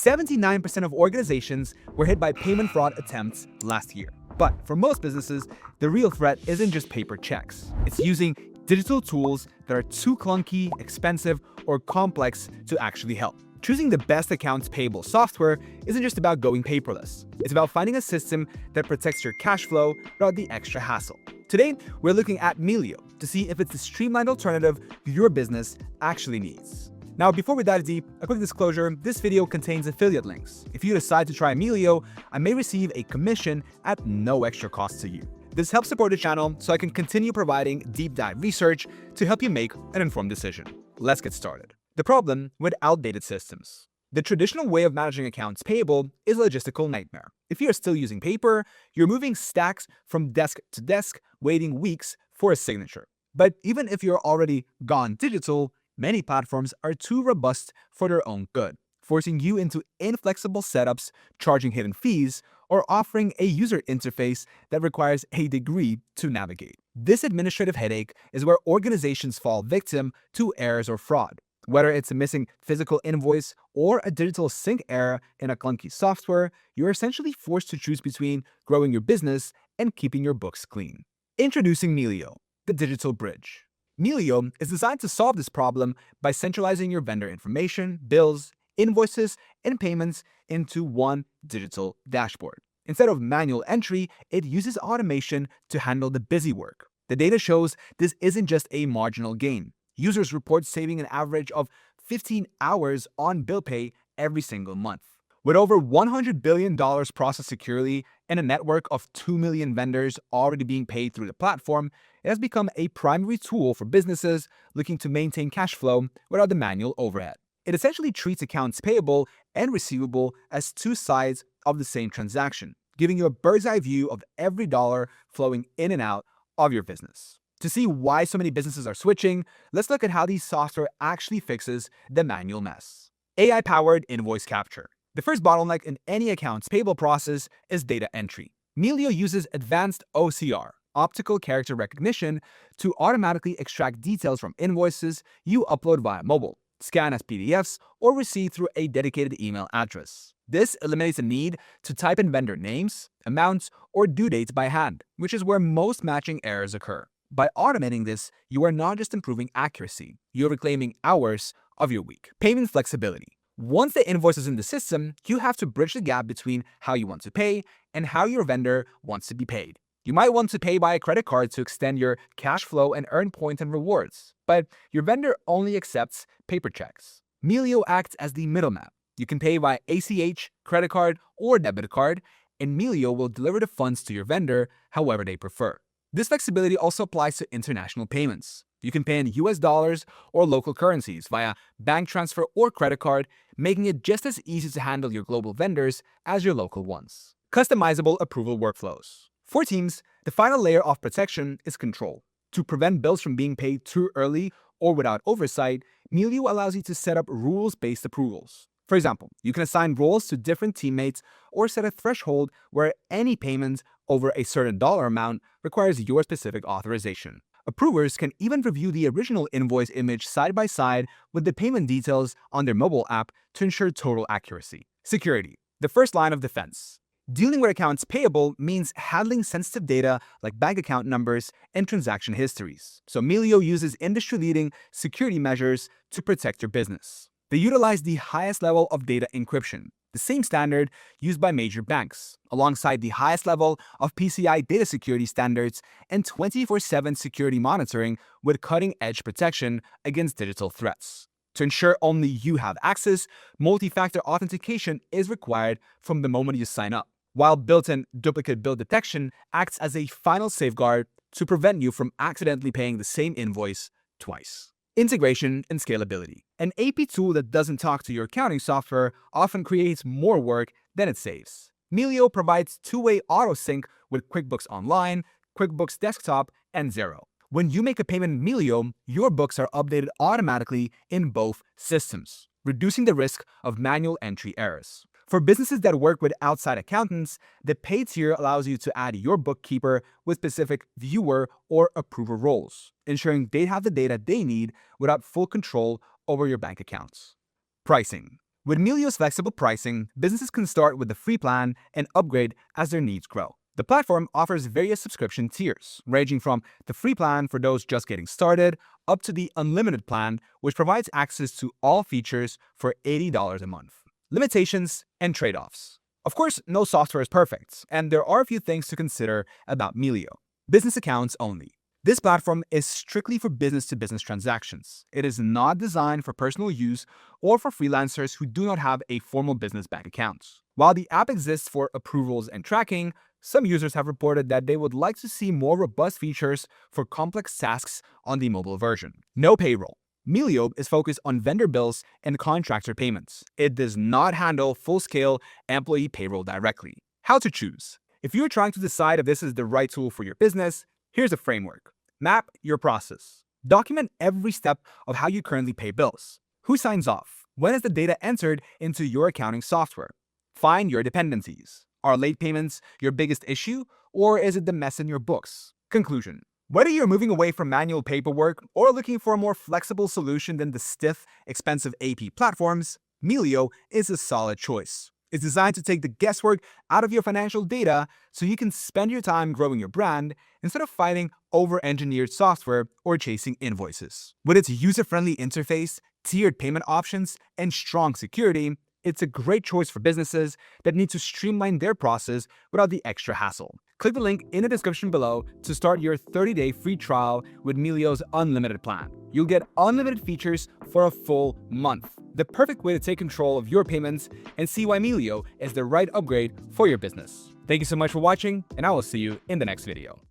79% of organizations were hit by payment fraud attempts last year. But for most businesses, the real threat isn't just paper checks. It's using digital tools that are too clunky, expensive, or complex to actually help. Choosing the best accounts payable software isn't just about going paperless. It's about finding a system that protects your cash flow without the extra hassle. Today, we're looking at Melio to see if it's the streamlined alternative your business actually needs. Now, before we dive deep, a quick disclosure, this video contains affiliate links. If you decide to try Melio, I may receive a commission at no extra cost to you. This helps support the channel so I can continue providing deep dive research to help you make an informed decision. Let's get started. The problem with outdated systems. The traditional way of managing accounts payable is a logistical nightmare. If you're still using paper, you're moving stacks from desk to desk, waiting weeks for a signature. But even if you're already gone digital, many platforms are too robust for their own good, forcing you into inflexible setups, charging hidden fees, or offering a user interface that requires a degree to navigate. This administrative headache is where organizations fall victim to errors or fraud. Whether it's a missing physical invoice or a digital sync error in a clunky software, you're essentially forced to choose between growing your business and keeping your books clean. Introducing Melio, the digital bridge. Melio is designed to solve this problem by centralizing your vendor information, bills, invoices, and payments into one digital dashboard. Instead of manual entry, it uses automation to handle the busy work. The data shows this isn't just a marginal gain. Users report saving an average of 15 hours on bill pay every single month. With over $100 billion processed securely and a network of 2 million vendors already being paid through the platform, it has become a primary tool for businesses looking to maintain cash flow without the manual overhead. It essentially treats accounts payable and receivable as two sides of the same transaction, giving you a bird's eye view of every dollar flowing in and out of your business. To see why so many businesses are switching, let's look at how these software actually fixes the manual mess. AI-powered invoice capture. The first bottleneck in any accounts payable process is data entry. Melio uses advanced OCR, optical character recognition, to automatically extract details from invoices you upload via mobile, scan as PDFs, or receive through a dedicated email address. This eliminates the need to type in vendor names, amounts, or due dates by hand, which is where most matching errors occur. By automating this, you are not just improving accuracy, you're reclaiming hours of your week. Payment flexibility. Once the invoice is in the system, you have to bridge the gap between how you want to pay and how your vendor wants to be paid. You might want to pay by a credit card to extend your cash flow and earn points and rewards, but your vendor only accepts paper checks. Melio acts as the middleman. You can pay by ACH, credit card, or debit card, and Melio will deliver the funds to your vendor however they prefer. This flexibility also applies to international payments. You can pay in US dollars or local currencies via bank transfer or credit card, making it just as easy to handle your global vendors as your local ones. Customizable approval workflows. For teams, the final layer of protection is control. To prevent bills from being paid too early or without oversight, Melio allows you to set up rules-based approvals. For example, you can assign roles to different teammates or set a threshold where any payment over a certain dollar amount requires your specific authorization. Approvers can even review the original invoice image side by side with the payment details on their mobile app to ensure total accuracy. Security, the first line of defense. Dealing with accounts payable means handling sensitive data like bank account numbers and transaction histories. So Melio uses industry-leading security measures to protect your business. They utilize the highest level of data encryption, the same standard used by major banks, alongside the highest level of PCI data security standards and 24/7 security monitoring with cutting-edge protection against digital threats. To ensure only you have access, multi-factor authentication is required from the moment you sign up, while built-in duplicate bill detection acts as a final safeguard to prevent you from accidentally paying the same invoice twice. Integration and scalability. An AP tool that doesn't talk to your accounting software often creates more work than it saves. Melio provides two-way auto-sync with QuickBooks Online, QuickBooks Desktop, and Xero. When you make a payment in Melio, your books are updated automatically in both systems, reducing the risk of manual entry errors. For businesses that work with outside accountants, the paid tier allows you to add your bookkeeper with specific viewer or approver roles, ensuring they have the data they need without full control over your bank accounts. Pricing. With Melio's flexible pricing, businesses can start with the free plan and upgrade as their needs grow. The platform offers various subscription tiers, ranging from the free plan for those just getting started up to the unlimited plan, which provides access to all features for $80 a month. Limitations and trade-offs. Of course, no software is perfect, and there are a few things to consider about Melio. Business accounts only. This platform is strictly for business-to-business transactions. It is not designed for personal use or for freelancers who do not have a formal business bank account. While the app exists for approvals and tracking, some users have reported that they would like to see more robust features for complex tasks on the mobile version. No payroll. Melio is focused on vendor bills and contractor payments. It does not handle full-scale employee payroll directly. How to choose. If you're trying to decide if this is the right tool for your business, here's a framework. Map your process. Document every step of how you currently pay bills. Who signs off? When is the data entered into your accounting software? Find your dependencies. Are late payments your biggest issue, or is it the mess in your books? Conclusion. Whether you're moving away from manual paperwork or looking for a more flexible solution than the stiff, expensive AP platforms, Melio is a solid choice. It's designed to take the guesswork out of your financial data so you can spend your time growing your brand instead of fighting over-engineered software or chasing invoices. With its user-friendly interface, tiered payment options, and strong security, it's a great choice for businesses that need to streamline their process without the extra hassle. Click the link in the description below to start your 30-day free trial with Melio's unlimited plan. You'll get unlimited features for a full month. The perfect way to take control of your payments and see why Melio is the right upgrade for your business. Thank you so much for watching, and I will see you in the next video.